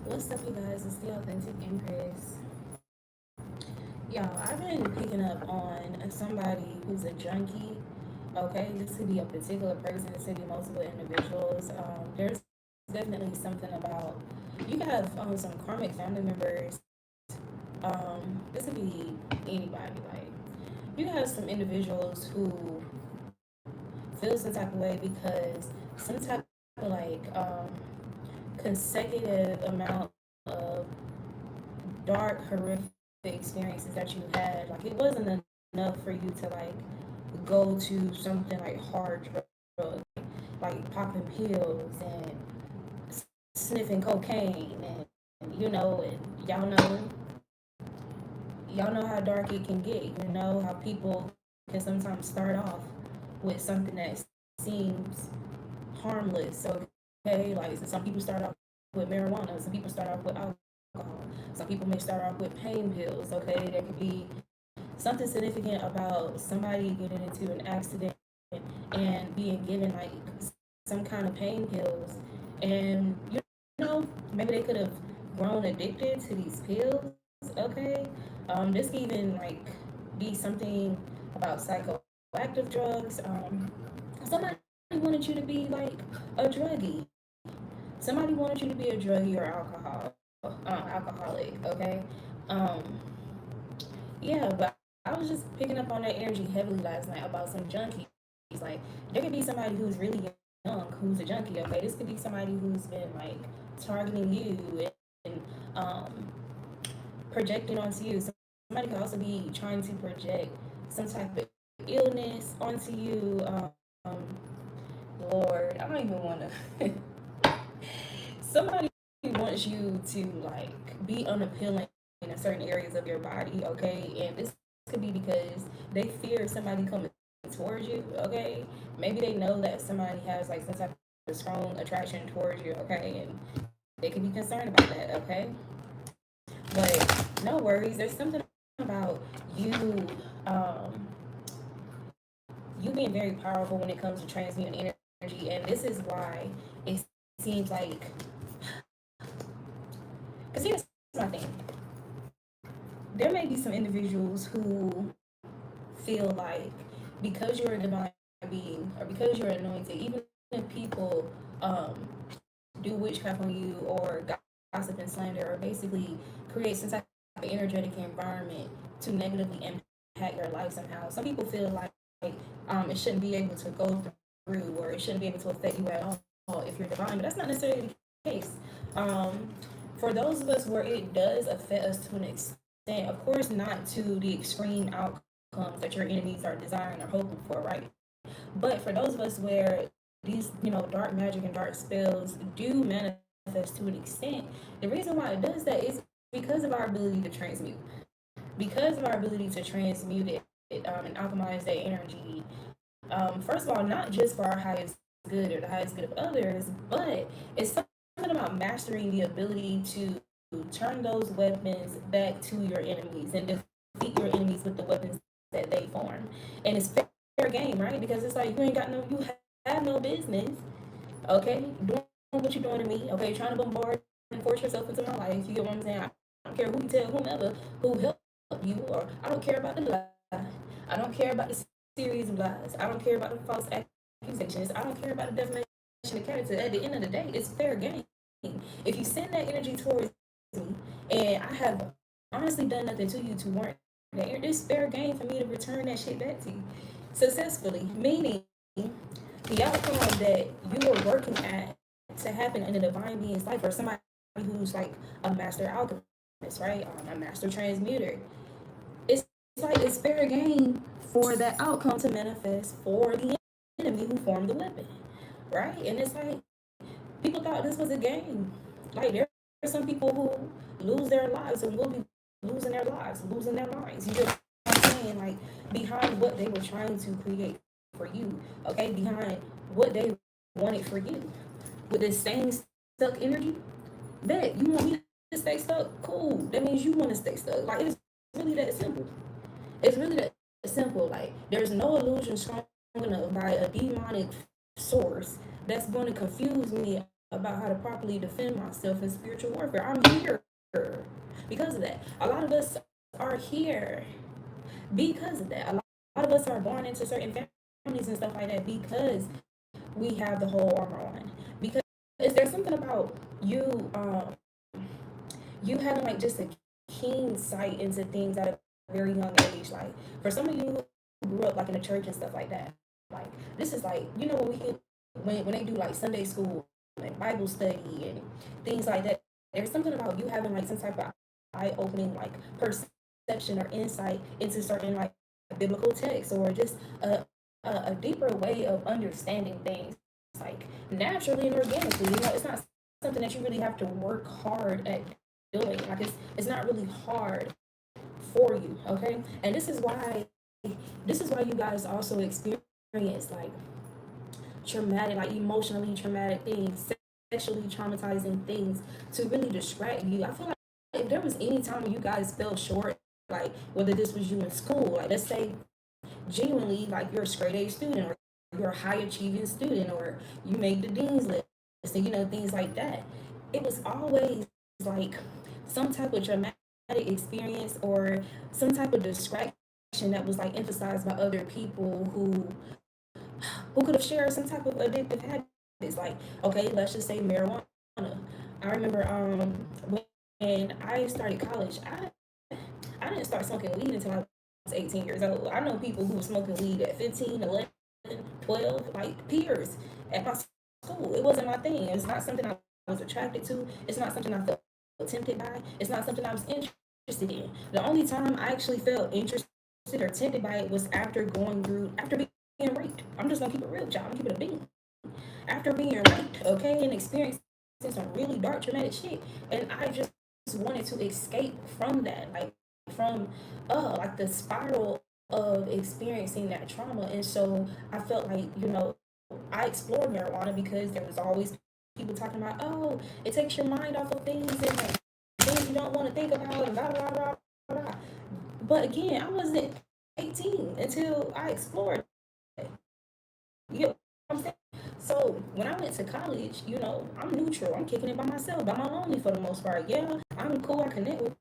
What's up, you guys? It's the Authentic Empress. Y'all, I've been picking up on somebody who's a junkie. Okay, this could be a particular person, this could be multiple individuals. There's definitely something about you can have some karmic family members. This could be anybody. Like you can have some individuals who feel some type of way because some type of consecutive amount of dark, horrific experiences that you had, like it wasn't enough for you to like go to something like hard drugs, like popping pills and sniffing cocaine, and and y'all know how dark it can get. You know how people can sometimes start off with something that seems harmless. Okay, like so some people start off with marijuana, some people start off with alcohol, some people may start off with pain pills. Okay, there could be something significant about somebody getting into an accident and being given like some kind of pain pills, and maybe they could have grown addicted to these pills. Okay, this could even like be something about psychoactive drugs. Somebody wanted you to be like a druggie. Somebody wanted you to be a druggie or alcoholic. Okay, um, yeah, but I was just picking up on that energy heavily last night about some junkies. Like, there could be somebody who's really young who's a junkie. Okay, this could be somebody who's been like targeting you and projecting onto you. Somebody could also be trying to project some type of illness onto you. Lord, I don't even want to. Somebody wants you to like be unappealing in certain areas of your body, okay? And this could be because they fear somebody coming towards you, okay? Maybe they know that somebody has like some type of strong attraction towards you, okay? And they could be concerned about that, okay? But no worries. There's something about you, um, you being very powerful when it comes to transmuting energy, and this is why it seems like. Because here's my thing: there may be some individuals who feel like because you're a divine being or because you're anointed, even if people um, do witchcraft on you or gossip and slander or basically create some type of energetic environment to negatively impact your life somehow. Some people feel like it shouldn't be able to go through or it shouldn't be able to affect you at all if you're divine, but that's not necessarily the case. Um, for those of us where it does affect us to an extent, of course, not to the extreme outcomes that your enemies are desiring or hoping for, right? But for those of us where these, dark magic and dark spells do manifest to an extent, the reason why it does that is because of our ability to transmute. Because of our ability to transmute and alchemize that energy. First of all, not just for our highest good or the highest good of others, but it's something about mastering the ability to turn those weapons back to your enemies and defeat your enemies with the weapons that they form. And it's fair game, right? Because it's like you have no business, okay, doing what you're doing to me, okay, trying to bombard and force yourself into my life. You get what I'm saying? I don't care who you tell whomever who helped you, or I don't care about the lie. I don't care about the series of lies. I don't care about the false accusations. I don't care about the defamation of character. At the end of the day, it's fair game. If you send that energy towards me, and I have honestly done nothing to you to warrant that, it's fair game for me to return that shit back to you successfully. Meaning, the outcome that you were working at to happen in a divine being's life, or somebody who's like a master alchemist, right? A master transmuter. It's like it's fair game for that outcome to manifest for the enemy who formed the weapon, right? And it's like people thought this was a game. Like there are some people who lose their lives and will be losing their lives, losing their minds. You get what I'm saying? Like behind what they were trying to create for you, okay? Behind what they wanted for you. With this same stuck energy, that you want me to stay stuck, cool. That means you want to stay stuck. Like it's really that simple. It's really that simple. Like there's no illusion strong enough by a demonic source that's going to confuse me about how to properly defend myself in spiritual warfare. I'm here because of that. A lot of us are here because of that. A lot of us are born into certain families and stuff like that because we have the whole armor on. Because there's something about you, you having like just a keen sight into things at a very young age. Like for some of you who grew up like in the church and stuff like that, like this is like, you know, when we get when they do like Sunday school and Bible study and things like that, there's something about you having like some type of eye opening like perception or insight into certain like biblical texts or just a deeper way of understanding things like naturally and organically. You know, it's not something that you really have to work hard at doing. Like it's not really hard for you, okay? And this is why you guys also experience like traumatic, like emotionally traumatic things, sexually traumatizing things to really distract you. I feel like if there was any time when you guys fell short, like whether this was you in school, like let's say genuinely like you're a straight A student or you're a high achieving student or you made the dean's list and you know things like that, it was always like some type of traumatic experience or some type of distraction that was like emphasized by other people who could have shared some type of addictive habits. Like, okay, let's just say marijuana. I remember when I started college, I didn't start smoking weed until I was 18 years old. I know people who were smoking weed at 15, 11, 12, like peers at my school. It wasn't my thing. It's not something I was attracted to. It's not something I felt tempted by. It's not something I was interested in. The only time I actually felt interested or tempted by it was after being raped. I'm just gonna keep it real, y'all. I'm gonna keep it a bean. After being raped, okay, and experiencing some really dark, traumatic shit, and I just wanted to escape from that, like from like the spiral of experiencing that trauma. And so I felt like, you know, I explored marijuana because there was always people talking about, oh, it takes your mind off of things and like things you don't want to think about and blah blah blah blah blah. But again, I wasn't 18 until I explored it. You know what I'm saying? So when I went to college, you know, I'm neutral. I'm kicking it by myself, by my lonely for the most part. Yeah, I'm cool. I connect with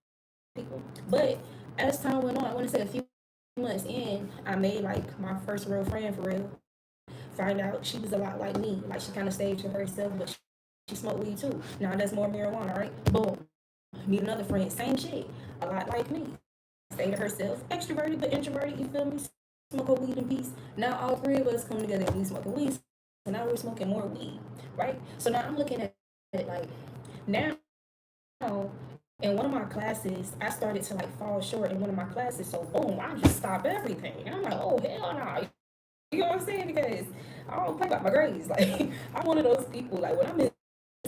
people. But as time went on, I want to say a few months in, I made like my first real friend for real. Find out she was a lot like me. Like she kind of stayed to herself, but she smoked weed too. Now that's more marijuana, right? Boom. Meet another friend, same shit. A lot like me. Stay to herself, extroverted but introverted, you feel me? Smoke a weed in peace. Now all three of us come together and we smoking weed. So now we're smoking more weed, right? So now I'm looking at it like now in one of my classes, I started to like fall short in one of my classes. So boom, I just stopped everything. And I'm like, oh hell no. Nah. You know what I'm saying? Because I don't play about my grades. Like I'm one of those people, like when I'm in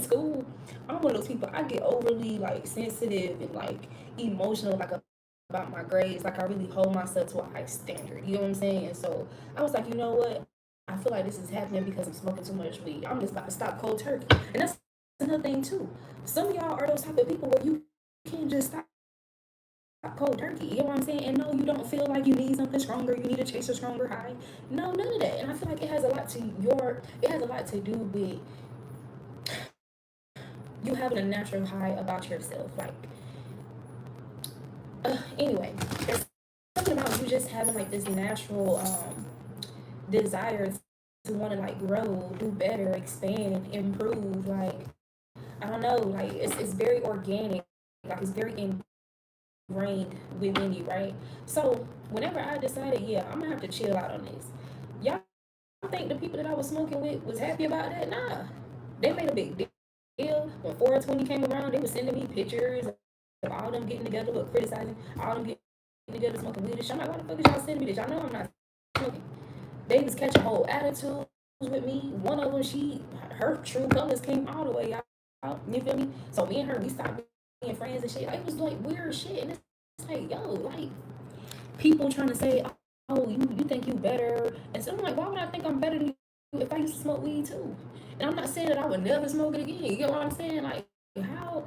school, I'm one of those people I get overly like sensitive and like emotional like about my grades. Like I really hold myself to a high standard. You know what I'm saying? And so I was like, you know what? I feel like this is happening because I'm smoking too much weed. I'm just about to stop cold turkey. And that's another thing too. Some of y'all are those type of people where you can't just stop cold turkey. You know what I'm saying? And no, you don't feel like you need something stronger. You need to chase a stronger high. No, none of that. And I feel like it has a lot to do with you having a natural high about yourself. Like, anyway, there's something about you just having like this natural desire to want to like grow, do better, expand, improve. Like, I don't know, like it's very organic. Like it's very ingrained within you, right? So whenever I decided, yeah, I'm gonna have to chill out on this. Y'all think the people that I was smoking with was happy about that? Nah, they made a big deal. When 420 came around, they were sending me pictures of all them getting together, but criticizing all them getting together smoking weed. I'm like, why the fuck is y'all sending me this? Y'all know I'm not smoking. They was catching whole attitudes with me. One of them, her true colors came all the way out. You feel me? So me and her, we stopped being friends and shit. Like, it was like weird shit. And it's like, yo, like people trying to say, oh, you think you better. And so I'm like, why would I think I'm better than you if I used to smoke weed too? And I'm not saying that I would never smoke it again. You get what I'm saying? Like, how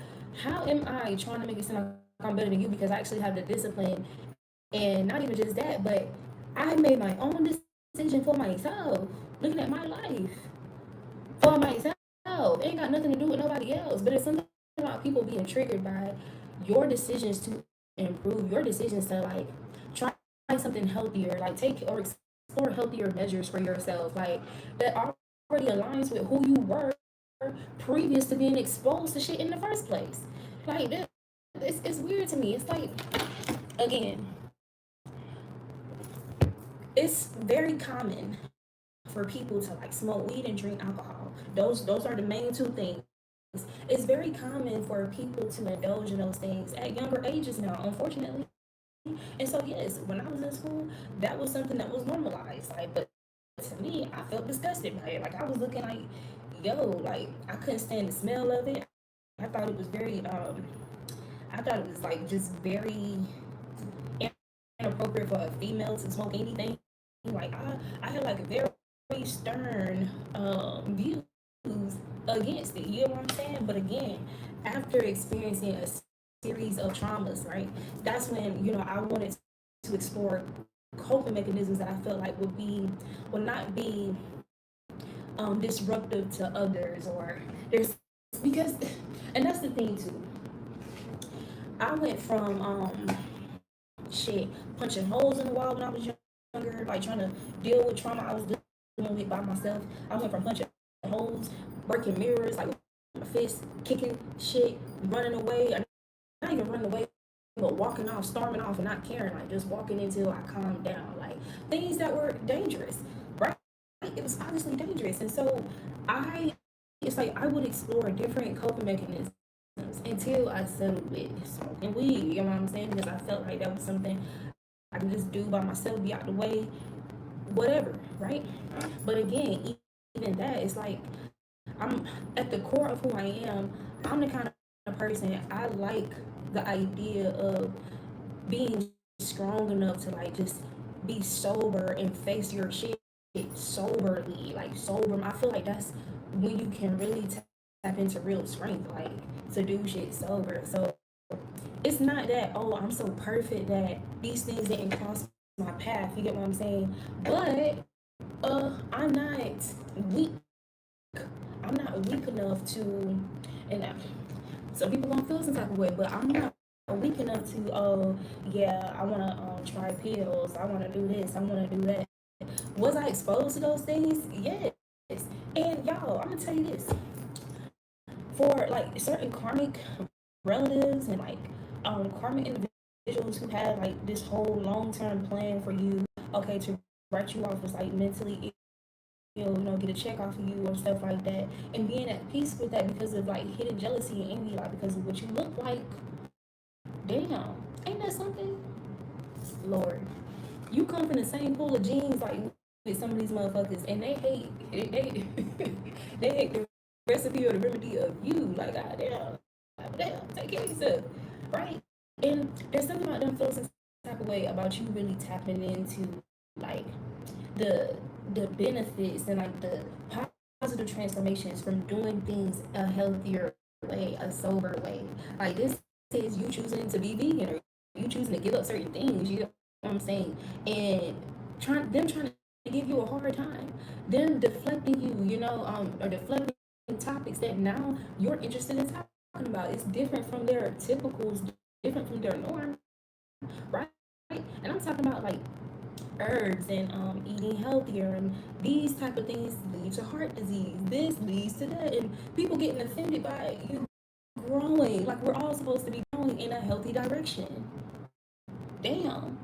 am I trying to make it sound like I'm better than you because I actually have the discipline? And not even just that, but I made my own decision for myself, looking at my life for myself. ain't got nothing to do with nobody else. But it's something about people being triggered by your decisions to improve, your decisions to like try something healthier, like take or explore healthier measures for yourself, like that already aligns with who you were previous to being exposed to shit in the first place. Like that, it's weird to me. It's like, again, it's very common for people to like smoke weed and drink alcohol. Those are the main two things. It's very common for people to indulge in those things at younger ages now, unfortunately. And so yes, when I was in school, that was something that was normalized. Like, but to me, I felt disgusted by it. Like I was looking like, yo, like I couldn't stand the smell of it. I thought it was very I thought it was like just very inappropriate for a female to smoke anything. Like I had like a very stern views against it. You know what I'm saying? But again, after experiencing a series of traumas, right? That's when, you know, I wanted to explore coping mechanisms that I felt like would not be disruptive to others, or there's because, and that's the thing too. I went from punching holes in the wall when I was younger, like trying to deal with trauma I was dealing with by myself. I went from punching holes, breaking mirrors, like my fist, kicking shit, running away. Not even running away, but walking off, storming off, and not caring, like just walking until I calmed down. Like things that were dangerous, right? It was obviously dangerous. And so it's like I would explore different coping mechanisms until I settled with smoking weed. You know what I'm saying? Because I felt like that was something I could just do by myself, be out the way, whatever, right? But again, even that, it's like I'm at the core of who I am. I'm the kind of person, I like the idea of being strong enough to like just be sober and face your shit soberly, like sober. I feel like that's when you can really tap into real strength, like to do shit sober. So it's not that, oh, I'm so perfect that these things didn't cross my path. You get what I'm saying? But I'm not weak. I'm not weak enough to, and some people gonna feel some type of way, but I'm not weak enough to, oh yeah, I wanna try pills, I wanna do this, I wanna do that. Was I exposed to those things? Yes. And y'all, I'm gonna tell you this. For like certain karmic relatives and like karmic individuals who have like this whole long-term plan for you, okay, to write you off as like mentally ill, you know, get a check off of you or stuff like that, and being at peace with that because of like hidden jealousy and envy, like because of what you look like. Damn, ain't that something? Lord, you come from the same pool of genes like with some of these motherfuckers, and they hate they hate the recipe or the remedy of you. Like, goddamn, take care of yourself, right? And there's something about them feeling some type of way about you really tapping into like the benefits and like the positive transformations from doing things a healthier way, a sober way. Like this is you choosing to be vegan, or you choosing to give up certain things. You know what I'm saying? And trying to give you a hard time, them deflecting you, you know, or deflecting topics that now you're interested in talking about. It's different from their typicals, different from their norm, right? And I'm talking about like herbs and eating healthier, and these type of things lead to heart disease. This leads to that, and people getting offended by you growing. Like we're all supposed to be growing in a healthy direction. Damn,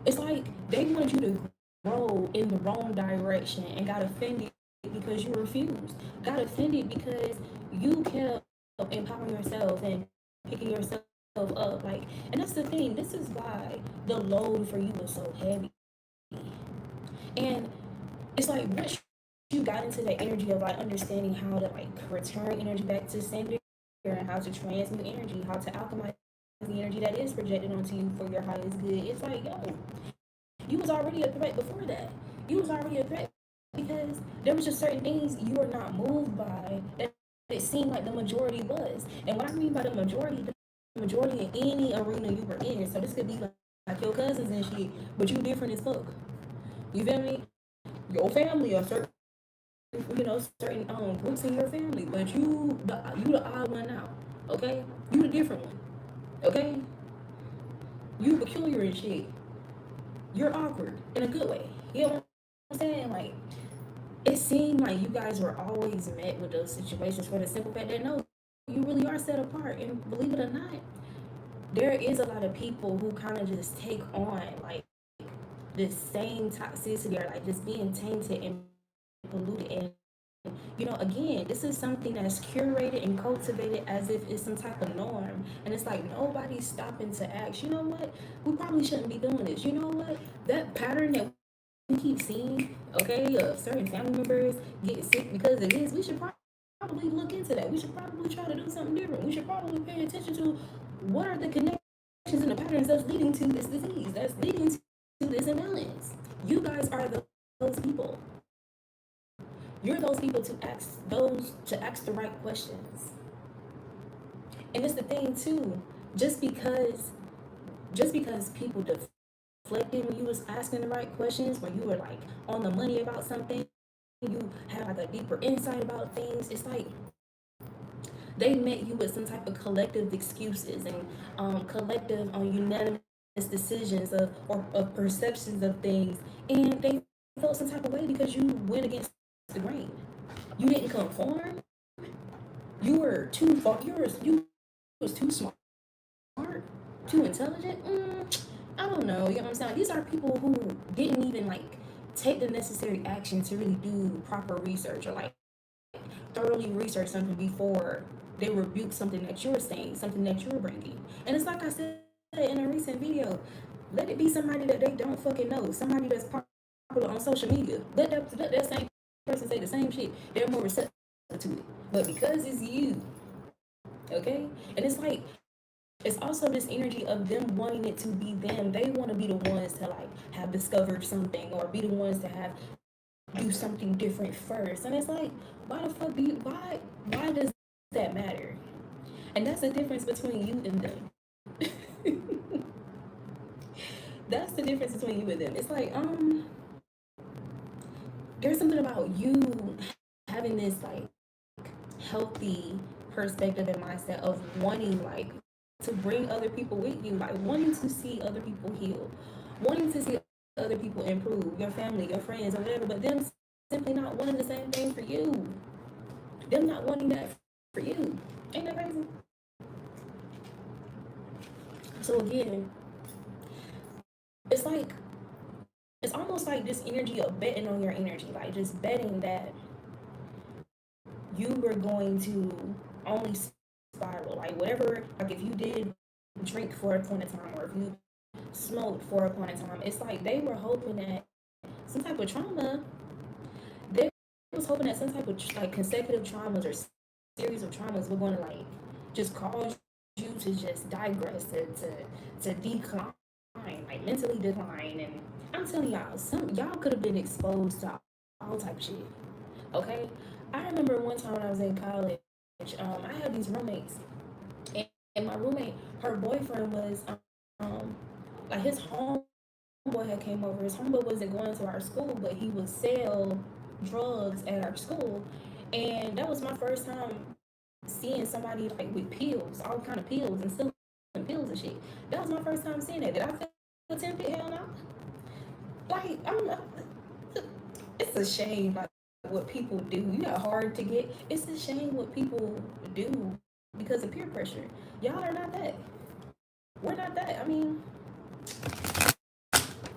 it's like they want you to grow in the wrong direction and got offended because you refused. Got offended because you kept empowering yourself and picking yourself up. Like, and that's the thing. This is why the load for you was so heavy. And it's like once you got into the energy of like understanding how to like return energy back to sender, and how to transmute energy, how to alchemize the energy that is projected onto you for your highest good. It's like, yo, you was already a threat before that. You was already a threat because there was just certain things you were not moved by that it seemed like the majority was. And what I mean by the majority in any arena you were in. So this could be like your cousins and shit, but you different as fuck. You feel me? Your family or certain certain groups in your family, but you the odd one out. Okay, you the different one. Okay, you peculiar and shit. You're awkward in a good way. You know what I'm saying? Like, it seemed like you guys were always met with those situations for the simple fact that no, you really are set apart. And believe it or not, there is a lot of people who kind of just take on like the same toxicity, or like just being tainted and polluted. And again, this is something that's curated and cultivated as if it's some type of norm. And it's like nobody's stopping to ask, you know what? We probably shouldn't be doing this. You know what? That pattern that we keep seeing, okay, of certain family members getting sick because of this, we should probably look into that. We should probably try to do something different. We should probably pay attention to what are the connections and the patterns that's leading to this disease, that's leading to this imbalance. You guys are those people. You're those people to ask the right questions. And it's the thing too, just because people deflected when you was asking the right questions, when you were like on the money about something, you had like a deeper insight about things, it's like they met you with some type of collective excuses and collective unanimous decisions of perceptions of things, and they felt some type of way because you went against the grain. You didn't conform. You were too far. You was too smart, too intelligent. I don't know. You know what I'm saying? These are people who didn't even like take the necessary action to really do proper research or like thoroughly research something before they rebuke something that you're saying, something that you're bringing. And it's like I said in a recent video, let it be somebody that they don't fucking know, somebody that's popular on social media. Let that same person say the same shit. They're more receptive to it. But because it's you, okay? And it's like, it's also this energy of them wanting it to be them. They want to be the ones to like have discovered something or be the ones to have do something different first. And it's like, why the fuck why does that matter? And that's the difference between you and them. That's the difference between you and them. It's like, there's something about you having this like healthy perspective and mindset of wanting like to bring other people with you, like wanting to see other people heal, wanting to see other people improve, your family, your friends, or whatever, but them simply not wanting the same thing for you. Them not wanting that for you. Ain't that crazy? So again, it's almost like this energy of betting on your energy, like just betting that you were going to only spiral, like whatever, like if you did drink for a point of time, or if you smoked for a point of time, it's like they were hoping that some type of trauma, they was hoping that some type of like consecutive traumas or series of traumas were going to like just cause you to just digress, to decline, like mentally decline. And I'm telling y'all, some y'all could have been exposed to all type of shit. Okay, I remember one time when I was in college, I had these roommates, and my roommate, her boyfriend was like his homeboy had came over. His homeboy wasn't going to our school, but he would sell drugs at our school, and that was my first time seeing somebody like with pills, all kind of pills and selling pills and shit. That was my first time seeing that. Did I feel tempted? Hell no. Like it's a shame like what people do. You got hard to get. It's a shame what people do because of peer pressure. Y'all are not that. We're not that. I mean,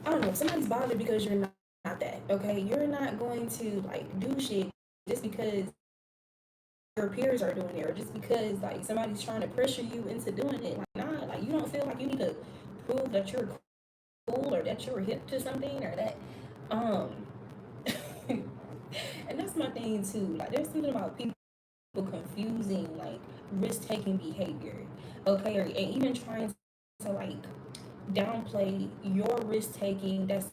I don't know. Somebody's bothered because you're not that. Okay, you're not going to like do shit just because your peers are doing it, or just because like somebody's trying to pressure you into doing it. Like, nah, like you don't feel like you need to prove that you're cool or that you're hip to something or that and that's my thing too. Like there's something about people confusing like risk-taking behavior, okay, or and even trying to like downplay your risk-taking that's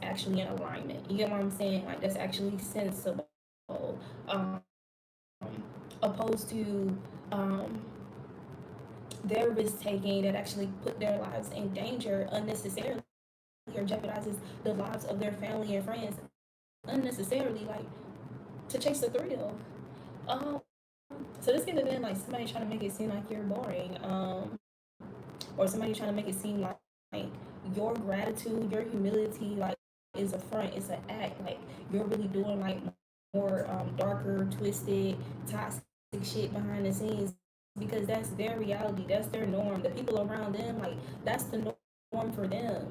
actually in alignment. You get what I'm saying? Like that's actually sensible. Um, Opposed to their risk taking that actually put their lives in danger unnecessarily, or jeopardizes the lives of their family and friends unnecessarily. Like to chase the thrill. Um, so this could have been like somebody trying to make it seem like you're boring, or somebody trying to make it seem like your gratitude, your humility, like is a front, it's an act, like you're really doing like more darker, twisted, toxic shit behind the scenes because that's their reality, that's their norm. The people around them, like that's the norm for them.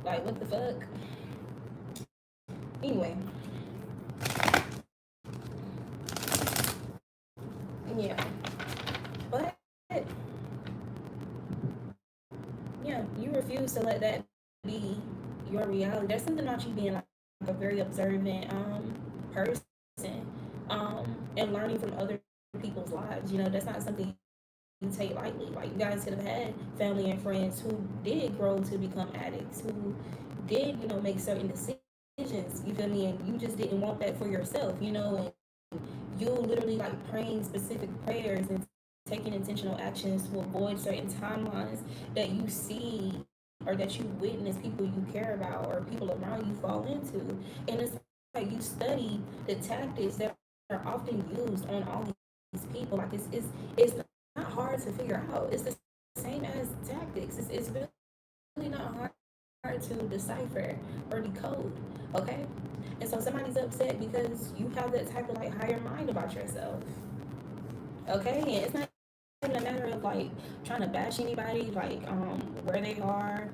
Like what the fuck? Anyway, yeah, but yeah, you refuse to let that be your reality. There's something about you being like a very observant person, and learning from other people's lives. You know, that's not something you take lightly. Like you guys could have had family and friends who did grow to become addicts, who did, you know, make certain decisions. You feel me? And you just didn't want that for yourself, you know, and you literally like praying specific prayers and taking intentional actions to avoid certain timelines that you see or that you witness people you care about or people around you fall into. And it's like you study the tactics that are often used on all these people. Like it's not hard to figure out. It's the same as tactics. It's really not hard to decipher or decode. Okay? And so somebody's upset because you have that type of like higher mind about yourself. Okay? And it's not even a matter of like trying to bash anybody, like where they are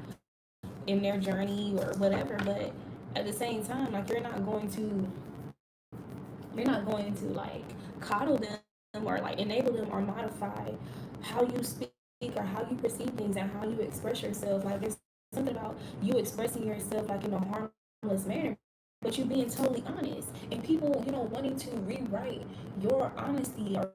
in their journey or whatever, but at the same time, like you're not going to like coddle them or like enable them or modify how you speak or how you perceive things and how you express yourself. Like there's something about you expressing yourself like in a harmless manner, but you being totally honest. And people, you know, wanting to rewrite your honesty or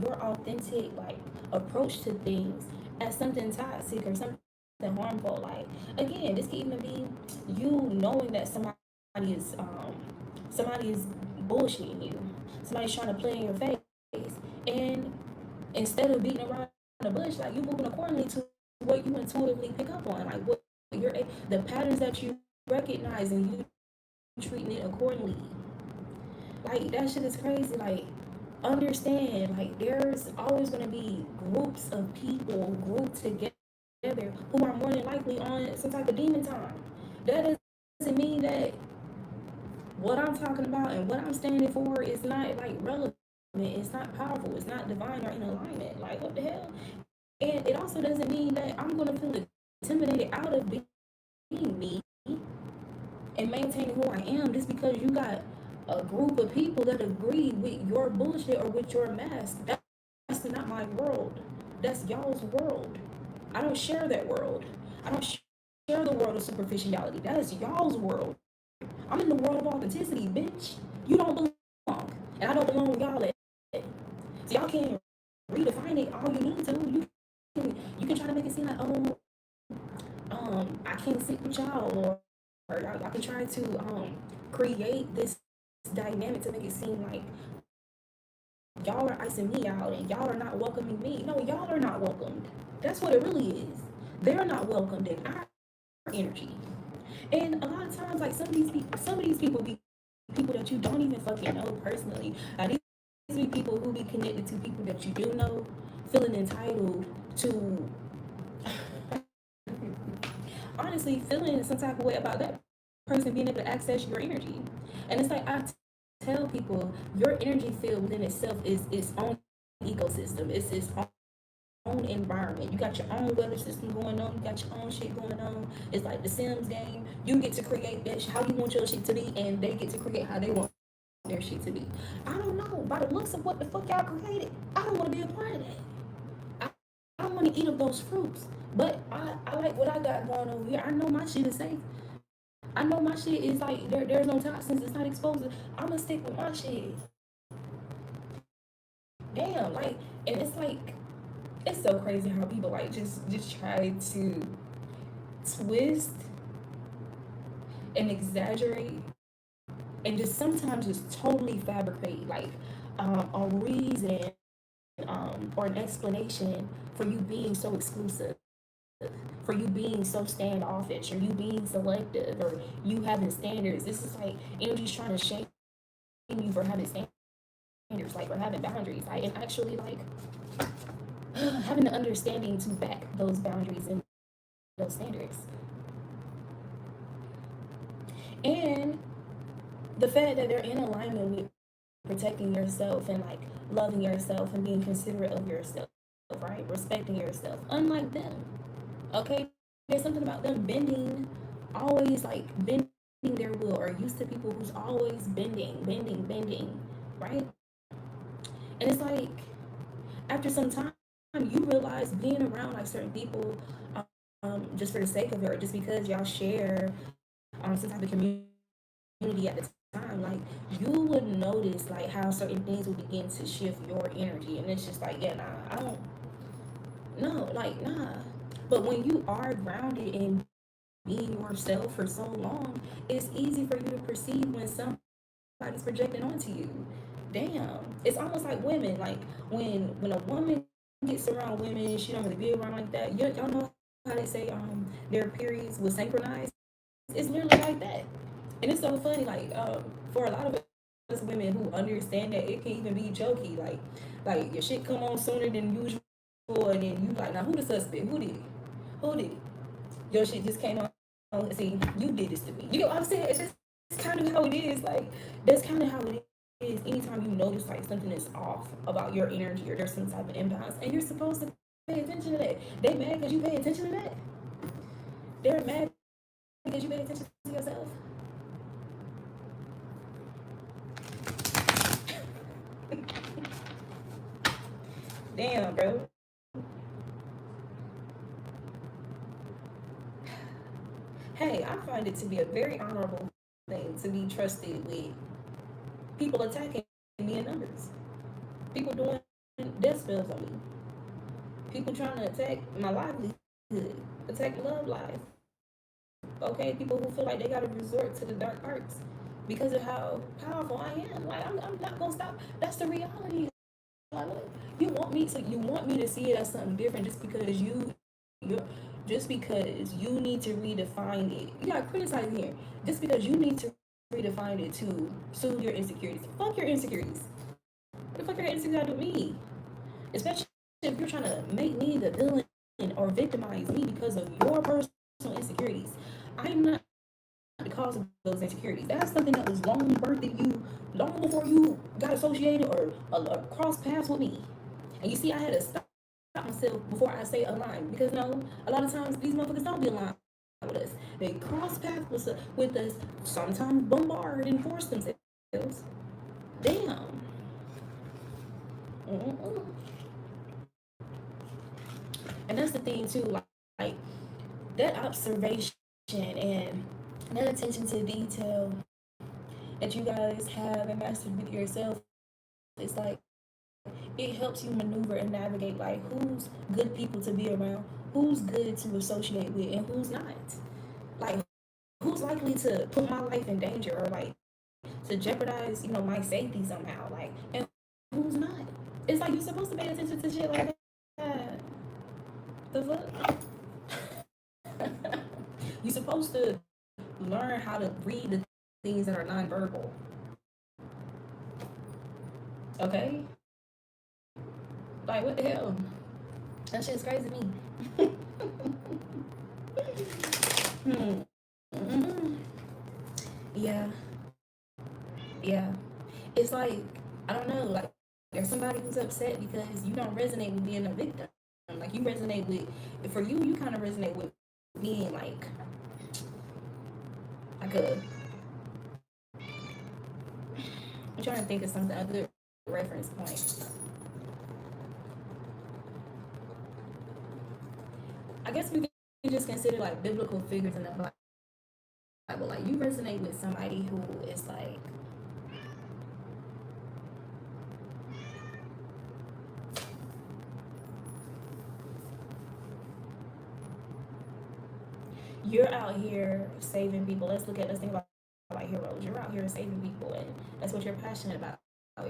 your authentic like approach to things as something toxic or something harmful. Like again, this can even be you knowing that somebody is bullshitting you. Somebody's trying to play in your face. And instead of beating around the bush, like you moving accordingly to what you intuitively pick up on. Like what you're the patterns that you recognize and you treating it accordingly. Like that shit is crazy. Like understand, like there's always gonna be groups of people grouped together who are more than likely on some type of demon time. That doesn't mean that what I'm talking about and what I'm standing for is not like relevant. It's not powerful. It's not divine or in alignment. Like what the hell? And it also doesn't mean that I'm gonna feel intimidated out of being me and maintaining who I am just because you got a group of people that agree with your bullshit or with your mask. That's not my world. That's y'all's world. I don't share that world. I don't share the world of superficiality. That is y'all's world. I'm in the world of authenticity, bitch. You don't belong. And I don't belong with y'all at. So y'all can redefine it all you need to. You can try to make it seem like, oh, I can't sit with y'all, or y'all can try to create this dynamic to make it seem like y'all are icing me out and y'all are not welcoming me. No, y'all are not welcomed. That's what it really is. They're not welcomed in our energy. And a lot of times, like some of these people be people that you don't even fucking know personally. These be people who be connected to people that you do know, feeling entitled to honestly feeling some type of way about that person being able to access your energy. And it's like I tell people, your energy field within itself is its own ecosystem. It's its own environment. You got your own weather system going on. You got your own shit going on. It's like the Sims game. You get to create that how you want your shit to be, and they get to create how they want their shit to be. I don't know. By the looks of what the fuck y'all created, I don't want to be a part of that. I don't want to eat of those fruits. But I like what I got going over here. I know my shit is safe. I know my shit is like there's no toxins. It's not exposed. I'm gonna stick with my shit. Damn, like, and it's like it's so crazy how people like just try to twist and exaggerate and just sometimes just totally fabricate like a reason or an explanation for you being so exclusive, for you being so standoffish, or you being selective, or you having standards. This is like energy's trying to shape you for having standards, like, or having boundaries, like, and actually, like, having the understanding to back those boundaries and those standards. And the fact that they're in alignment with protecting yourself and, like, loving yourself and being considerate of yourself, right? Respecting yourself, unlike them. Okay? There's something about them bending, always, like, bending their will, or used to people who's always bending, right? And it's like, after some time, you realize being around, like, certain people, just for the sake of it, or just because y'all share some type of community at the time, like, you would notice, like, how certain things will begin to shift your energy, and it's just like, yeah, nah, I don't, no, like, nah. But when you are grounded in being yourself for so long, it's easy for you to perceive when somebody's projecting onto you. Damn, it's almost like women, like, when a woman gets around women, she don't really be around like that. Y'all know how they say their periods will synchronize. It's literally like that. And it's so funny, like, for a lot of us women who understand that it can even be jokey, like your shit come on sooner than usual, and then you like, now who the suspect? Who did it? Who did it? Your shit just came on. See, you did this to me. You know what I'm saying? It's kind of how it is. Like, that's kind of how it is. Anytime you notice, like, something is off about your energy, or there's some type of imbalance, and you're supposed to pay attention to that. They mad because you pay attention to that. They're mad because you pay attention to yourself. Damn, bro. Hey, I find it to be a very honorable thing to be trusted with people attacking me in numbers. People doing death spells on me. People trying to attack my livelihood, attack love life. Okay, people who feel like they gotta resort to the dark arts because of how powerful I am. Like, I'm not gonna stop. That's the reality. Like, you want me to see it as something different just because just because you need to redefine it. You gotta criticize it here. Just because you need to redefine it to soothe your insecurities. Fuck your insecurities. What the fuck are your insecurities got to do with me? Especially if you're trying to make me the villain or victimize me because of your personal insecurities. I'm not the cause of those insecurities. That's something that was long birthed in you, long before you got associated or cross paths with me. And you see, I had to stop myself before I say align, because no, a lot of times these motherfuckers don't be aligned with us. They cross paths with us, sometimes bombard and force themselves. Damn. Mm-mm. And that's the thing too, like that observation and that attention to detail that you guys have and mastered with yourself. It's like, it helps you maneuver and navigate, like, who's good people to be around, who's good to associate with, and who's not. Like, who's likely to put my life in danger, or, like, to jeopardize, my safety somehow, like, and who's not. It's like, you're supposed to pay attention to shit like that. The fuck? You're supposed to learn how to read the things that are nonverbal. Okay? Like, what the hell? That shit's crazy to me. Mm-hmm. Yeah. Yeah. It's like, I don't know, like, there's somebody who's upset because you don't resonate with being a victim. Like, you resonate with, for you kind of resonate with being like a, I'm trying to think of something, a good reference point. I guess we can just consider, like, biblical figures in the Bible. Like, you resonate with somebody who is like, you're out here saving people. Let's think about, like, heroes. You're out here saving people, and that's what you're passionate about.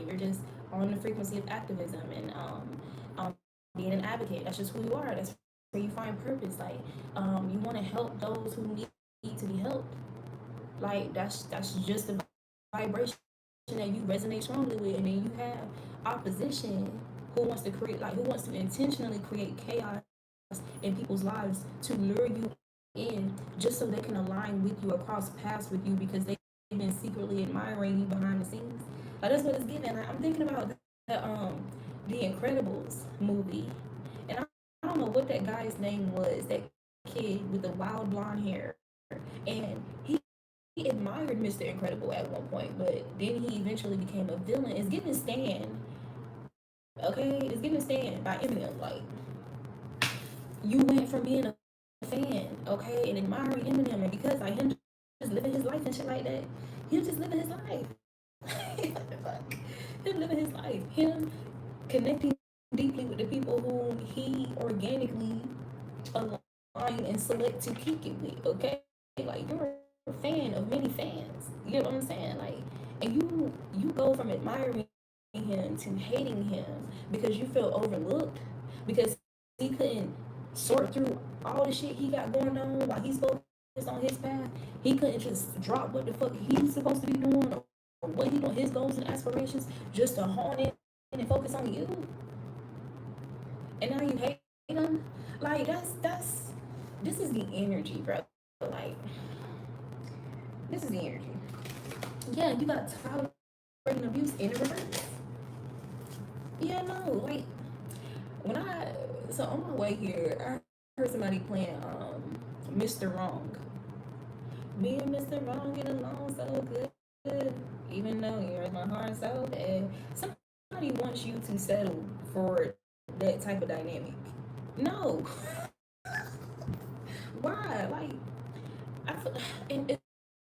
You're just on the frequency of activism and being an advocate. That's just who you are. That's where you find purpose. Like, you want to help those who need to be helped. Like, that's just the vibration that you resonate strongly with, and then you have opposition who wants to create, like, who wants to intentionally create chaos in people's lives to lure you in just so they can align with you or cross paths with you because they've been secretly admiring you behind the scenes. Like, that's what it's giving. Like, I'm thinking about the Incredibles movie, and I don't know what that guy's name was. That kid with the wild blonde hair, and he admired Mr. Incredible at one point, but then he eventually became a villain. It's giving Stan, okay? It's giving Stan by Eminem. Like, you went from being a fan, okay, and admiring Eminem, and because like him just living his life and shit like that, him just living his life. What the fuck? Him living his life. Him connecting deeply with the people whom he organically align and select to kick it with, okay? Like, you're a fan of many fans. You know what I'm saying? Like, and you go from admiring him to hating him because you feel overlooked, because he couldn't sort through all the shit he got going on while he's focused on his path. He couldn't just drop what the fuck he's supposed to be doing or what he doing, his goals and aspirations, just to hone in and focus on you. And now you hate him. Like, this is the energy, bro. Like, this is the energy. Yeah, you got tolerating abuse in reverse. Yeah, no, like, so on my way here, I heard somebody playing Mr. Wrong. Me and Mr. Wrong get along so good, even though you hurt my heart so bad. Somebody wants you to settle for that type of dynamic. No. Why? Like, and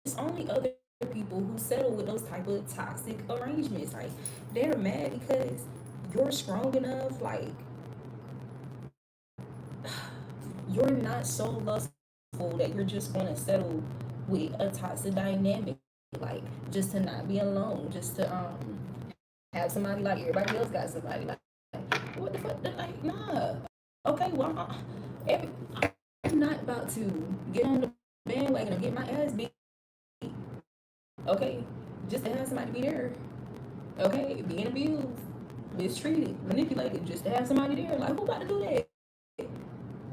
it's only other people who settle with those type of toxic arrangements. Like, they're mad because you're strong enough. Like, you're not so lustful that you're just gonna settle with a toxic dynamic. Like, just to not be alone, just to have somebody like everybody else got somebody. Like, what the fuck? Like, nah. Okay, well, I'm not about to get on the bandwagon and get my ass beat. Okay, just to have somebody be there. Okay, being abused, mistreated, manipulated, just to have somebody there. Like, who about to do that?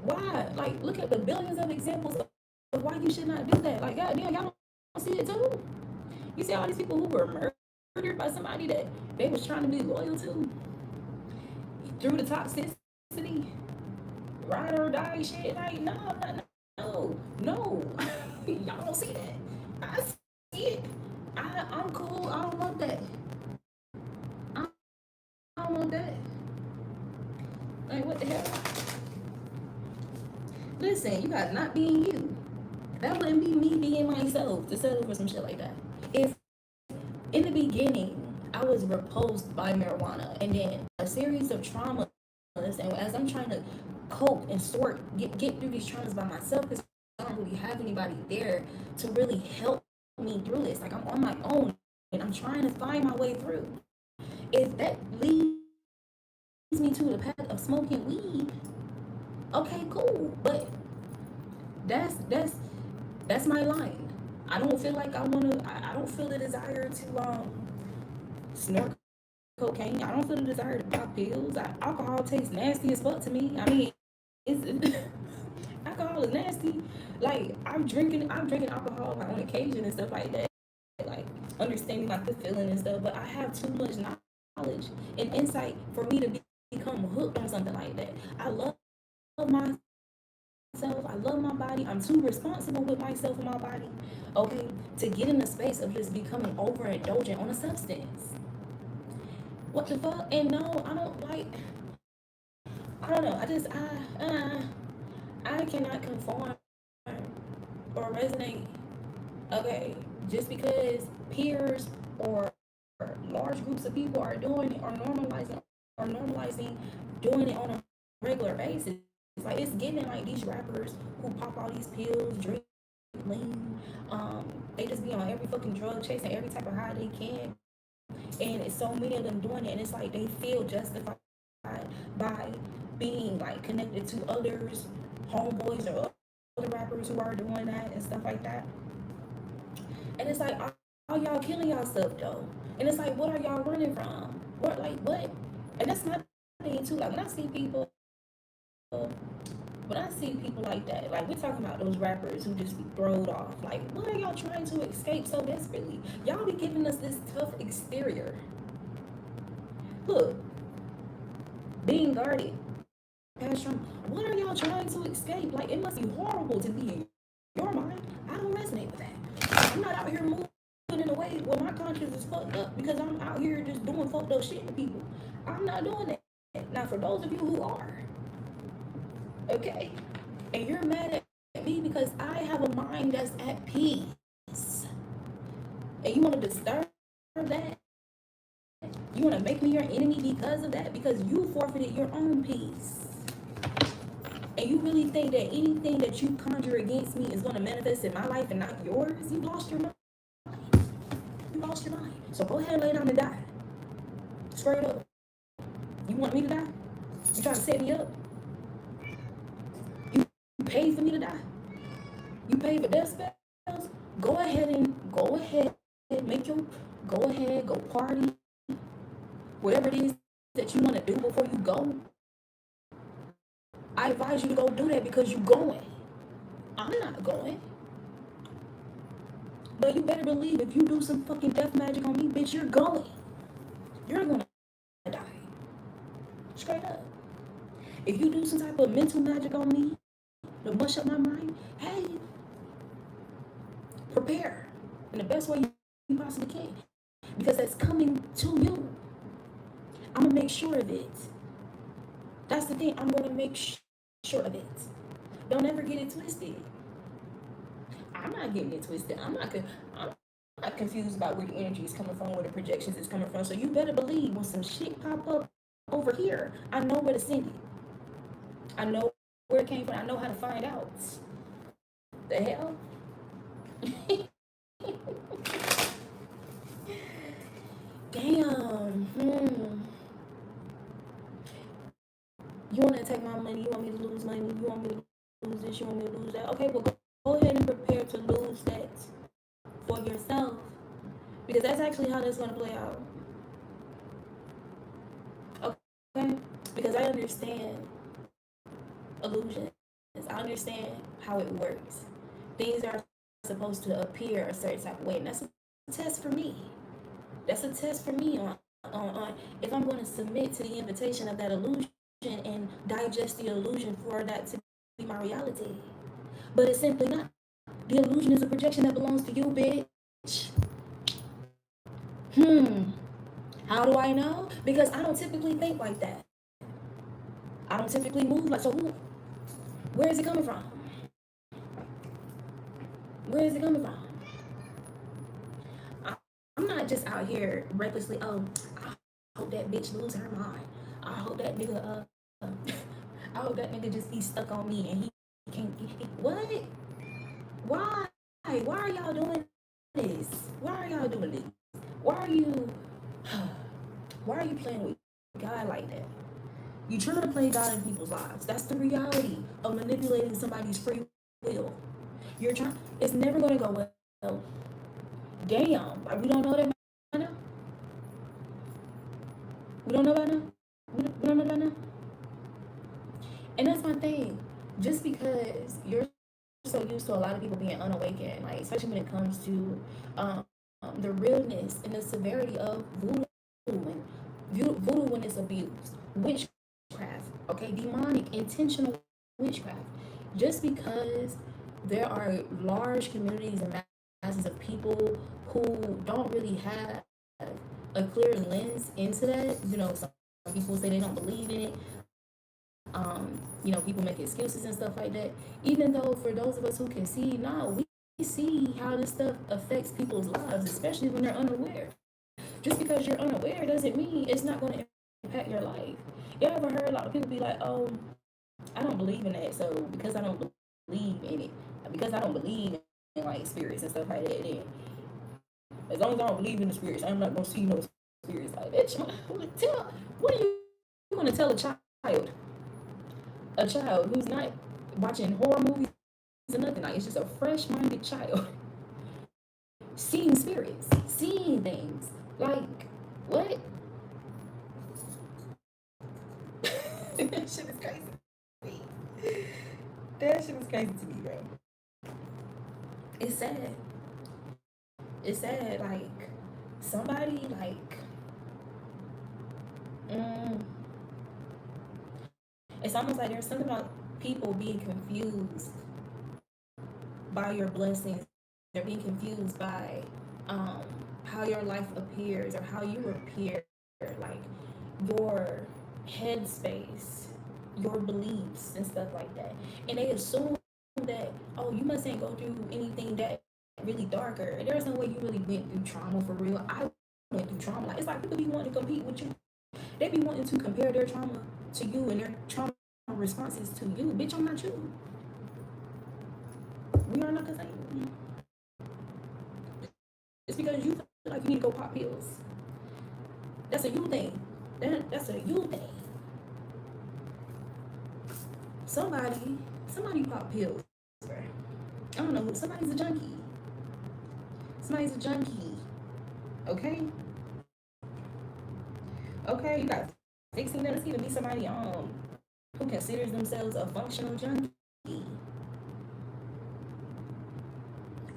Why? Like, look at the billions of examples of why you should not do that. Like, goddamn, y'all don't see it too? You see all these people who were murdered by somebody that they was trying to be loyal to through the toxicity, ride or die shit. Like, no. Y'all don't see that. I see it. I'm cool. I don't want that. I don't want that. Like, what the hell? Listen, you got not being you. That wouldn't be me being myself to settle for some shit like that. If in the beginning I was repulsed by marijuana, and then a series of traumas, and as I'm trying to cope and get through these traumas by myself, because I don't really have anybody there to really help me through this. Like, I'm on my own and I'm trying to find my way through. If that leads me to the path of smoking weed, okay, cool. But that's my line. I don't feel like I don't feel the desire to snort cocaine. I don't feel the desire to pop pills. Alcohol tastes nasty as fuck to me. I mean, alcohol is nasty. Like, I'm drinking alcohol like on occasion and stuff like that. Like, understanding like the feeling and stuff, but I have too much knowledge and insight for me to become hooked on something like that. I love myself. I love my body. I'm too responsible with myself and my body, okay, to get in the space of just becoming overindulgent on a substance. What the fuck? And no, I don't like. I don't know. I cannot conform or resonate. Okay, just because peers or large groups of people are doing it or normalizing doing it on a regular basis. Like, it's getting like these rappers who pop all these pills, drink lean, they just be on every fucking drug, chasing every type of high they can, and it's so many of them doing it, and it's like they feel justified by being like connected to others, homeboys or other rappers who are doing that and stuff like that. And it's like, y'all killing yourself though? And it's like, what are y'all running from? What, like, what? And that's my thing too. Like, when I see people like that, like, we're talking about those rappers who just be thrown off. Like, what are y'all trying to escape so desperately? Y'all be giving us this tough exterior. Look, being guarded. What are y'all trying to escape? Like, it must be horrible to be in your mind. I don't resonate with that. I'm not out here moving in a way where my conscience is fucked up because I'm out here just doing fucked up shit to people. I'm not doing that. Now, for those of you who are, okay, and you're mad at me because I have a mind that's at peace, and you want to disturb that, you want to make me your enemy because of that, because you forfeited your own peace. And you really think that anything that you conjure against me is going to manifest in my life and not yours? You've lost your mind. You lost your mind. So go ahead and lay down and die. Straight up. You want me to die? You trying to set me up? You paid for me to die? You paid for death spells? Go ahead, go party. Whatever it is that you want to do before you go. I advise you to go do that because you're going. I'm not going. But you better believe if you do some fucking death magic on me, bitch, you're going. You're gonna die. Straight up. If you do some type of mental magic on me to mush up my mind, hey, prepare in the best way you possibly can. Because that's coming to you. I'm gonna make sure of it. That's the thing. I'm gonna make sure of it. Don't ever get it twisted. I'm not getting it twisted. I'm not confused about where the energy is coming from, where the projections is coming from. So you better believe when some shit pop up over here, I know where to send it. I know where it came from. I know how to find out. The hell? Damn. You want to take my money? You want me to lose money? You want me to lose this? You want me to lose that? Okay, well, go ahead and prepare to lose that for yourself. Because that's actually how that's going to play out. Okay? Because I understand illusions. I understand how it works. Things are supposed to appear a certain type of way. And that's a test for me. That's a test for me on if I'm going to submit to the invitation of that illusion and digest the illusion for that to be my reality. But it's simply not. The illusion is a projection that belongs to you, bitch. How do I know? Because I don't typically think like that. I don't typically move like so. Where is it coming from? Where is it coming from? I'm not just out here recklessly. Oh, I hope that bitch lose her mind. I hope that nigga. I hope that nigga just be stuck on me and he can't. What? Why? Why are y'all doing this? Why are y'all doing this? Why are you playing with God like that? You trying to play God in people's lives. That's the reality of manipulating somebody's free will. You're trying. It's never gonna go well. Damn, like we don't know that now. We don't know that now. We don't know that now. And that's my thing. Just because you're so used to a lot of people being unawakened, like especially when it comes to the realness and the severity of voodoo when it's abused, witchcraft, okay, demonic, intentional witchcraft. Just because there are large communities and masses of people who don't really have a clear lens into that, some people say they don't believe in it. People make excuses and stuff like that. Even though for those of us who can see, we see how this stuff affects people's lives, especially when they're unaware. Just because you're unaware doesn't mean it's not going to impact your life. You ever heard a lot of people be like, oh, I don't believe in that, so because I don't believe in it, because I don't believe in like spirits and stuff like that, then as long as I don't believe in the spirits, I'm not going to see no spirits like that. What are you going to tell a child? A child who's not watching horror movies or nothing. Like, it's just a fresh-minded child. seeing spirits, seeing things. Like, what? That shit is crazy. That shit is crazy to me, bro. It's sad. It's sad, like, somebody, like, it's almost like there's something about people being confused by your blessings. They're being confused by how your life appears or how you appear, like your headspace, your beliefs, and stuff like that. And they assume that, oh, you mustn't go through anything that really darker. There's no way you really went through trauma for real. I went through trauma. Like, it's like people be wanting to compete with you. They be wanting to compare their trauma to you and their trauma responses to you. Bitch, I'm not you. We are not the same. It's because you feel like you need to go pop pills. That's a you thing. That's a you thing. Somebody pop pills. I don't know. Somebody's a junkie. Somebody's a junkie. Okay? Okay, you got 16 minutes. Even be somebody who considers themselves a functional junkie.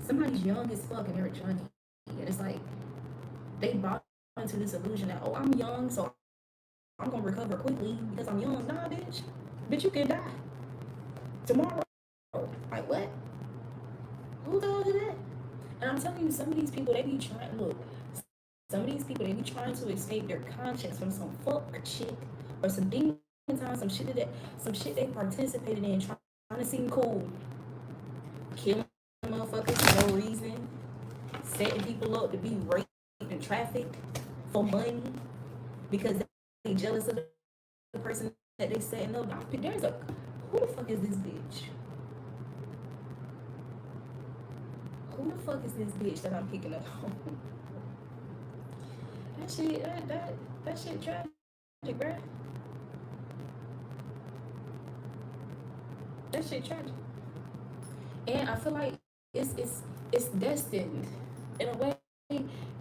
Somebody's young as fuck and they're a junkie. And it's like they bought into this illusion that, oh, I'm young, so I'm gonna recover quickly because I'm young. Nah, bitch. Bitch, you can die tomorrow. Like, what? Who told you that? And I'm telling you, some of these people, they be trying, look, some of these people, they be trying to escape their conscience from some fuck shit or some demons on some shit they participated in, trying to seem cool, killing motherfuckers for no reason, setting people up to be raped and trafficked for money because they jealous of the person that they setting up. There's a, who the fuck is this bitch? Who the fuck is this bitch that I'm picking up on? That shit tragic, bruh. That shit tragic. And I feel like it's destined. In a way,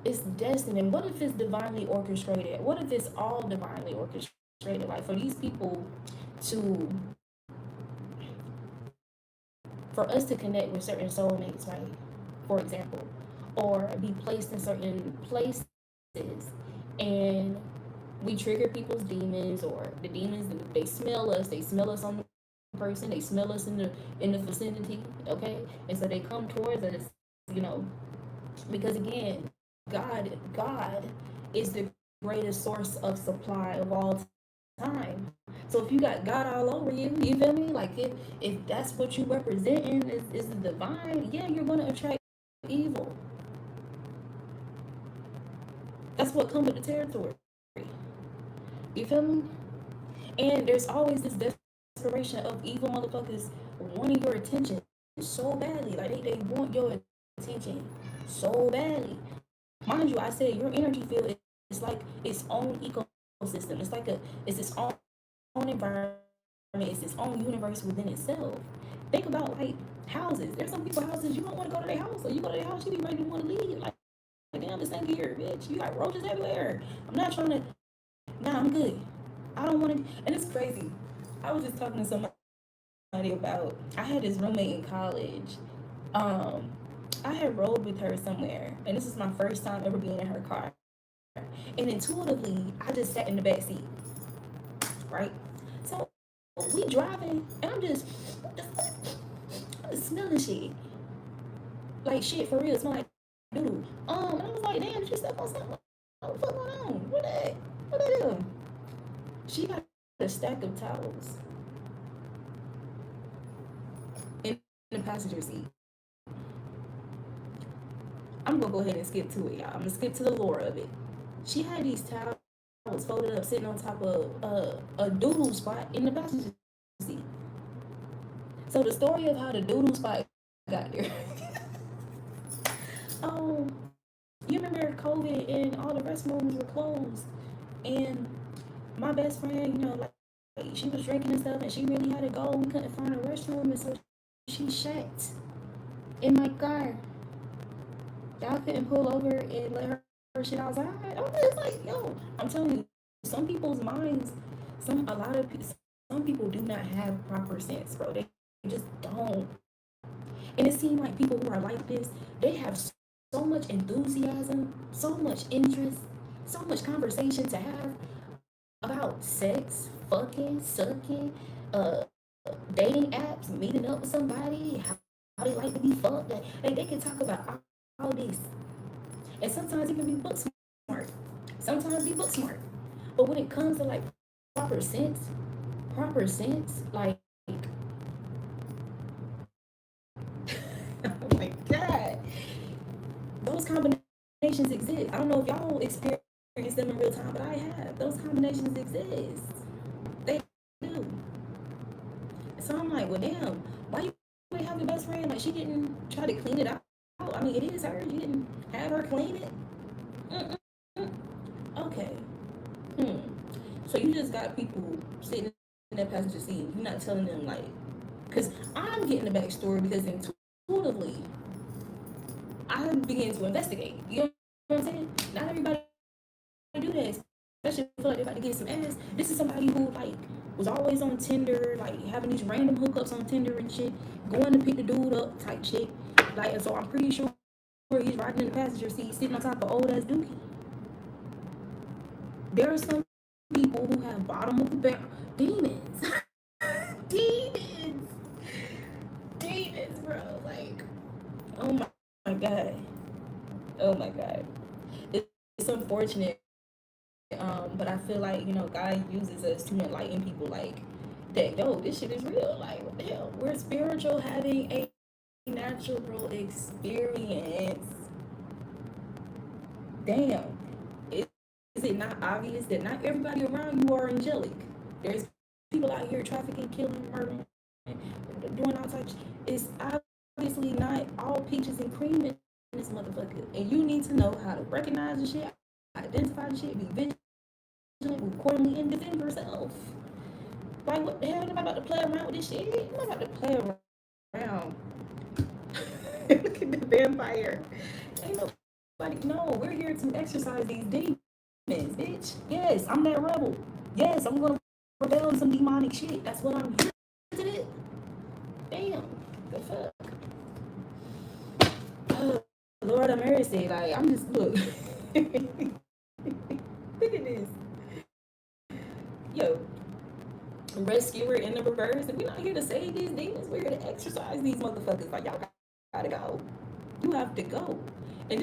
it's destined. And what if it's divinely orchestrated? What if it's all divinely orchestrated? Like, for these people for us to connect with certain soulmates, right? For example, or be placed in certain places, and we trigger people's demons, or the demons, they smell us on the person, they smell us in the vicinity, okay? And so they come towards us, you know, because again, God is the greatest source of supply of all time. So if you got God all over you, you feel me? Like, if that's what you representing is the divine, yeah, you're gonna attract evil. That's what comes with the territory. You feel me? And there's always this desperation of evil motherfuckers wanting your attention so badly. Like, they want your attention so badly. Mind you, I said your energy field is like its own ecosystem. It's its own environment. It's its own universe within itself. Think about, like, houses. There's some people houses you don't want to go to their house, or you go to their house, you be ready to want to leave. Like, damn, this thing here, bitch. You got roaches everywhere. I'm not trying to. Nah, I'm good. I don't want to. And it's crazy. I was just talking to somebody about. I had this roommate in college. I had rode with her somewhere, and this is my first time ever being in her car. And intuitively, I just sat in the back seat, right? So we driving, and I'm just smelling shit, like shit for real. It smell like doodle. And I was like, damn, did you step on something? What the fuck going on? What that is? She got a stack of towels in the passenger seat. I'm gonna go ahead and skip to it, y'all. I'm gonna skip to the lore of it. She had these towels folded up, sitting on top of a doodle spot in the passenger seat. So the story of how the doodle spot got there. You remember COVID and all the restrooms were closed, and my best friend, you know, like she was drinking and stuff, and she really had to go. We couldn't find a restroom, and so she shat in my car. Y'all couldn't pull over and let her shit outside. It's like, yo, I'm telling you, some people's minds, some people do not have proper sense, bro. They just don't. And it seems like people who are like this, they have so much enthusiasm, so much interest, so much conversation to have about sex, fucking, sucking, uh, dating apps, meeting up with somebody, how they like to be fucked. Like, they can talk about all this. And sometimes it can be book smart. Sometimes be book smart. But when it comes to like proper sense, like oh my god, those combinations exist. I don't know if y'all experience them in real time, but I have. Those combinations exist. They do. So I'm like, well, damn, why you ain't have your best friend? Like, she didn't try to clean it out. I mean, it is her. You didn't have her clean it. Mm-mm. Okay. So you just got people sitting in that passenger seat. You're not telling them, like, because I'm getting the backstory because intuitively I begin to investigate. You know what I'm saying? Not everybody do that, especially if they feel like they're about to get some ass. This is somebody who like was always on Tinder, like having these random hookups on Tinder and shit, going to pick the dude up type shit. Like, and so I'm pretty sure he's riding in the passenger seat, sitting on top of old ass dookie. There are some people who have bottom of the barrel demons. demons. Demons, bro. Like, oh my god. Oh my god. It's unfortunate. But I feel like, you know, God uses us to enlighten people like that, yo, this shit is real. Like, what the hell? We're spiritual having a natural experience. Damn. Is it not obvious that not everybody around you are angelic? There's people out here trafficking, killing, murdering, doing all types. It's obviously not all peaches and cream in this motherfucker. And you need to know how to recognize the shit, identify the shit, be vigilant, accordingly, and defend yourself. Like, what the hell? Am I about to play around with this shit? I'm about to play around. Look at the vampire. Ain't nobody. No, we're here to exercise these demons, bitch. Yes, I'm that rebel. Yes, I'm gonna rebel on some demonic shit. That's what I'm here to do. Damn, the fuck. Oh, Lord have mercy. Like, I'm just look. Look at this. Yo, rescuer in the reverse. And we're not here to save these demons. We're here to exercise these motherfuckers. Like, y'all gotta go. You have to go. And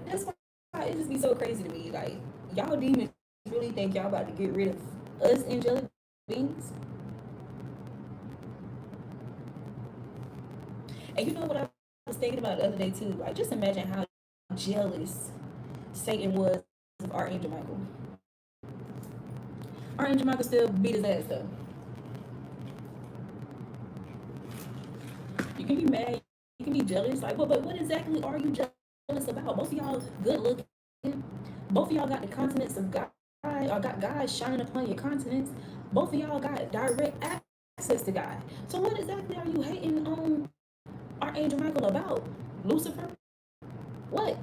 that's why it just be so crazy to me. Like, y'all demons really think y'all about to get rid of us angelic beings? And you know what I was thinking about the other day too? Like, just imagine how jealous Satan was of Archangel Michael. Archangel Michael still beat his ass though. You can be mad, you can be jealous. Like, but what exactly are you jealous about? Most of y'all good looking. Both of y'all got the continents of God, or got God shining upon your continents. Both of y'all got direct access to God. So what exactly are you hating on Archangel Michael about? Lucifer? What?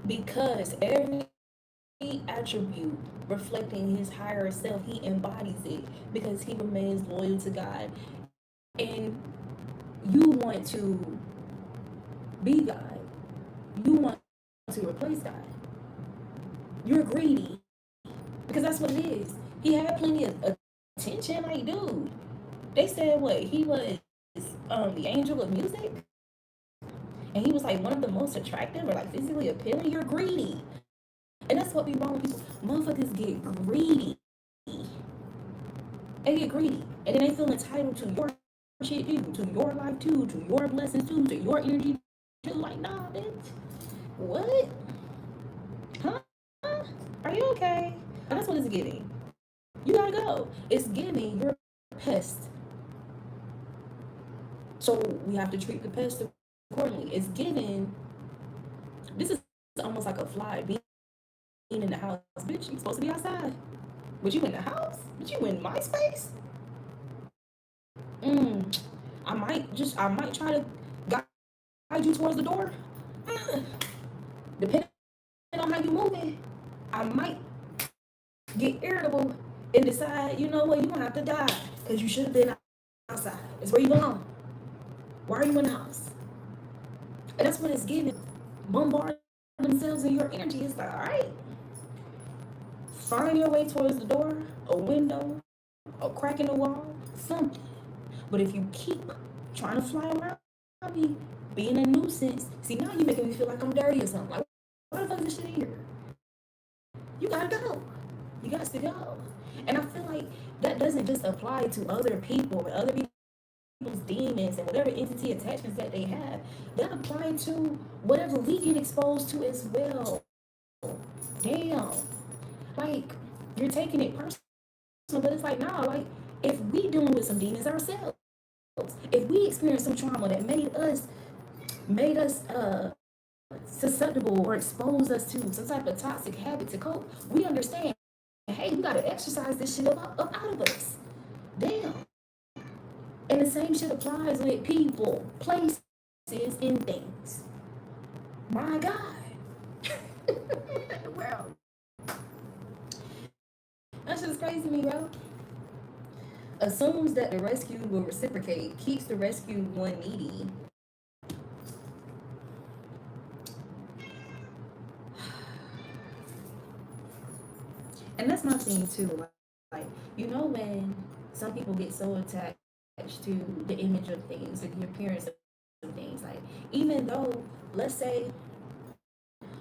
Because every attribute reflecting his higher self, he embodies it because he remains loyal to God. And you want to be God. You want to replace God. You're greedy. Because that's what it is. He had plenty of attention. Like, dude, they said what? He was the angel of music? And he was like one of the most attractive or like physically appealing. You're greedy. And that's what be wrong with people. Motherfuckers get greedy. They get greedy. And then they feel entitled to your shit too, to your life too, to your blessings too, to your energy too. Like, nah, bitch. What? Huh? Are you okay? And that's what it's giving. You gotta go. It's giving. You're a pest. So we have to treat the pest accordingly. It's giving. This is almost like a fly being in the house. Bitch, you supposed to be outside. But you in the house? But you in my space? I might try to you towards the door, depending on how you moving, I might get irritable and decide, you know what, you're gonna have to die because you should have been outside. It's where you belong. Why are you in the house? And that's what it's giving. Bombard themselves in your energy. It's like, all right, find your way towards the door, a window, a crack in the wall, something. But if you keep trying to fly around me, being a nuisance, see, now you're making me feel like I'm dirty or something. Like, why the fuck is this shit here? You gotta go. You got to go. And I feel like that doesn't just apply to other people or other people's demons and whatever entity attachments that they have. That apply to whatever we get exposed to as well. Damn. Like, you're taking it personal, but it's like, nah, like, if we dealing with some demons ourselves, if we experience some trauma that made us susceptible or exposed us to some type of toxic habit to cope, we understand, hey, we gotta exercise this shit up out of us. Damn. And the same shit applies with people, places, and things. My God. The world. That shit is crazy to me, bro. Assumes that the rescued will reciprocate, keeps the rescued one needy. And that's my thing too. Like, you know, when some people get so attached to the image of things, like the appearance of things, like, even though, let's say,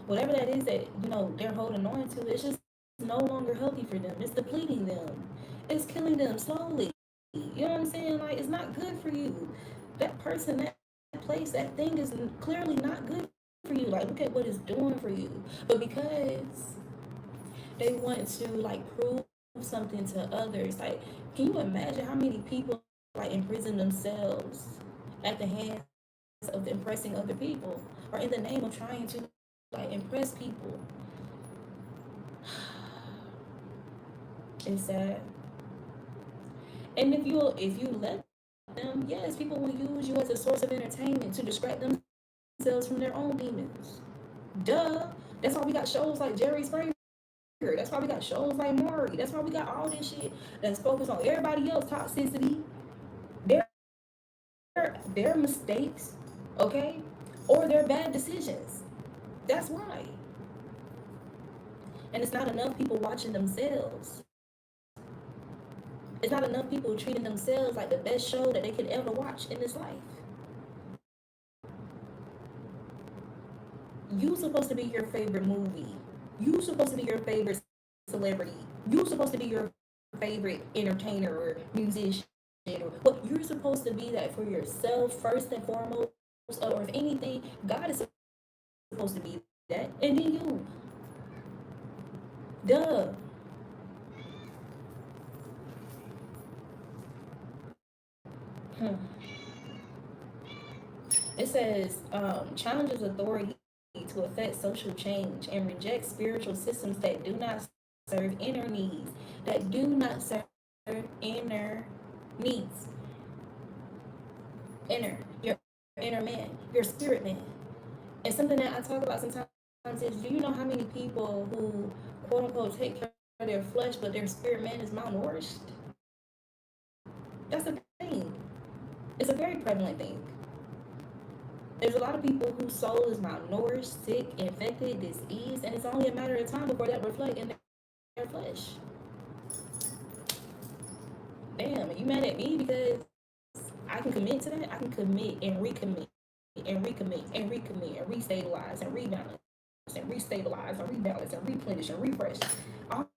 whatever that is that, you know, they're holding on to, it's just no longer healthy for them. It's depleting them. It's killing them slowly. You know what I'm saying? Like, it's not good for you. That person, that place, that thing is clearly not good for you. Like, look at what it's doing for you. But because they want to, like, prove something to others, like, can you imagine how many people, like, imprison themselves at the hands of impressing other people, or in the name of trying to, like, impress people? It's sad. And if you let them, yes, people will use you as a source of entertainment to distract themselves from their own demons. Duh. That's why we got shows like Jerry Springer. That's why we got shows like Maury. That's why we got all this shit that's focused on everybody else toxicity, their mistakes, okay, or their bad decisions. That's why. And it's not enough people watching themselves. It's not enough people treating themselves like the best show that they could ever watch in this life. You supposed to be your favorite movie. You supposed to be your favorite celebrity. You supposed to be your favorite entertainer or musician. But you're supposed to be that for yourself first and foremost. Or if anything, God is supposed to be that. And then you. Duh. It says, challenges authority to affect social change and reject spiritual systems that do not serve inner needs, that do not serve inner needs. Your inner man, your spirit man. And something that I talk about sometimes is, do you know how many people who, quote unquote, take care of their flesh, but their spirit man is malnourished? That's a thing. It's a very prevalent thing. There's a lot of people whose soul is malnourished, sick, infected, diseased, and it's only a matter of time before that reflects in their flesh. Damn, are you mad at me because I can commit to that? I can commit and recommit and recommit and recommit and restabilize and rebalance and restabilize and rebalance and replenish and refresh. All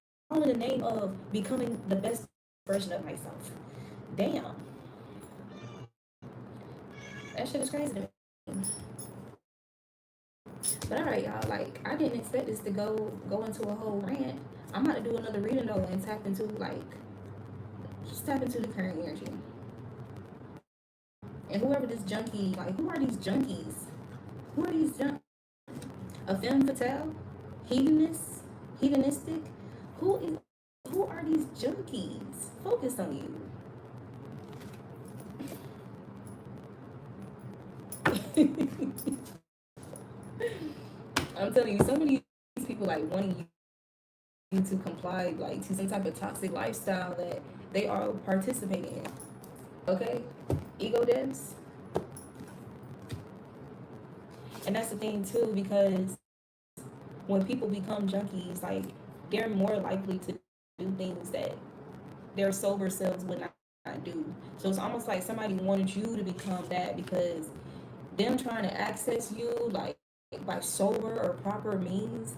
in the name of becoming the best version of myself. Damn. That shit is crazy to me. But alright, y'all, like, I didn't expect this to go into a whole rant. I'm about to do another reading though and tap into, like, just tap into the current energy. And whoever this junkie, like, who are these junkies? Who are these junkies? A femme fatale? Hedonistic? Who are these junkies? Focus on you. I'm telling you, some of these people like wanting you to comply like to some type of toxic lifestyle that they are participating in. Okay? Ego deaths. And that's the thing too, because when people become junkies, like they're more likely to do things that their sober selves would not do. So it's almost like somebody wanted you to become that, because them trying to access you like by sober or proper means.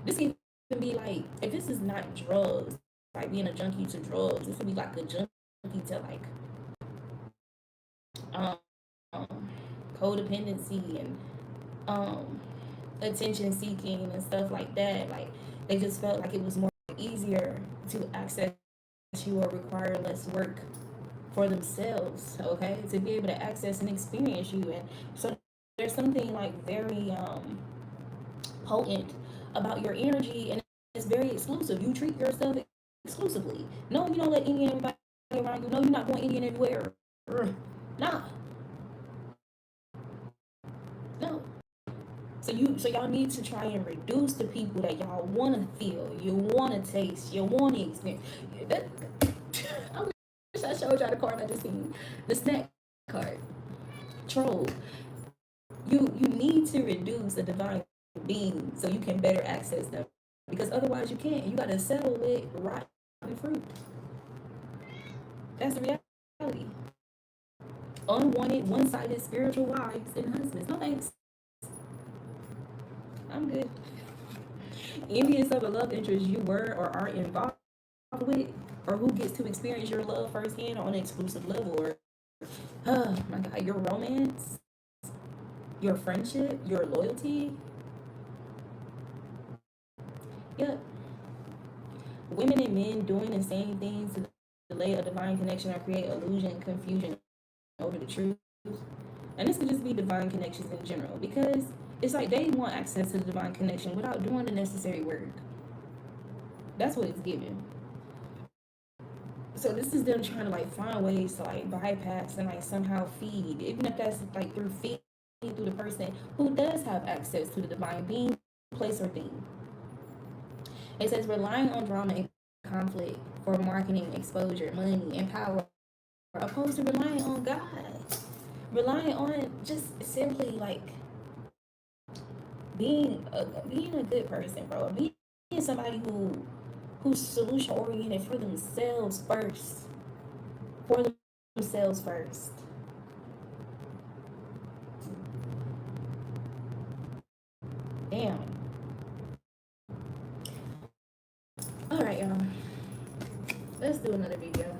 This can even be like, if this is not drugs, like being a junkie to drugs, this would be like a junkie to like um codependency and attention seeking and stuff like that. Like they just felt like it was more easier to access you or require less work for themselves, okay, to be able to access and experience you. And so there's something like very potent about your energy, and it's very exclusive. You treat yourself exclusively. No, you don't let any and everybody around you. No, you're not going any and everywhere. Nah, no. So y'all need to try and reduce the people that y'all want to feel, you want to taste, you want to experience. I wish I showed y'all the card I just seen, the snack card. Troll. You need to reduce the divine being so you can better access them, because otherwise you can't. You got to settle with rotten fruit. That's the reality. Unwanted, one-sided spiritual wives and husbands. No thanks. I'm good. Envious of a love interest you were or are involved with, or who gets to experience your love firsthand on an exclusive level, or oh my god, your romance, your friendship, your loyalty. Yep. Women and men doing and saying things to delay a divine connection or create illusion, confusion over the truth. And this could just be divine connections in general, because it's like they want access to the divine connection without doing the necessary work. That's what it's giving. So this is them trying to like find ways to like bypass and like somehow feed, even if that's like through feeding through the person who does have access to the divine being, place, or thing. It says relying on drama and conflict for marketing, exposure, money, and power, opposed to relying on God. Relying on just simply like being a good person, bro. Being somebody who's solution oriented for themselves first. For themselves first. Damn. All right, y'all. Let's do another video.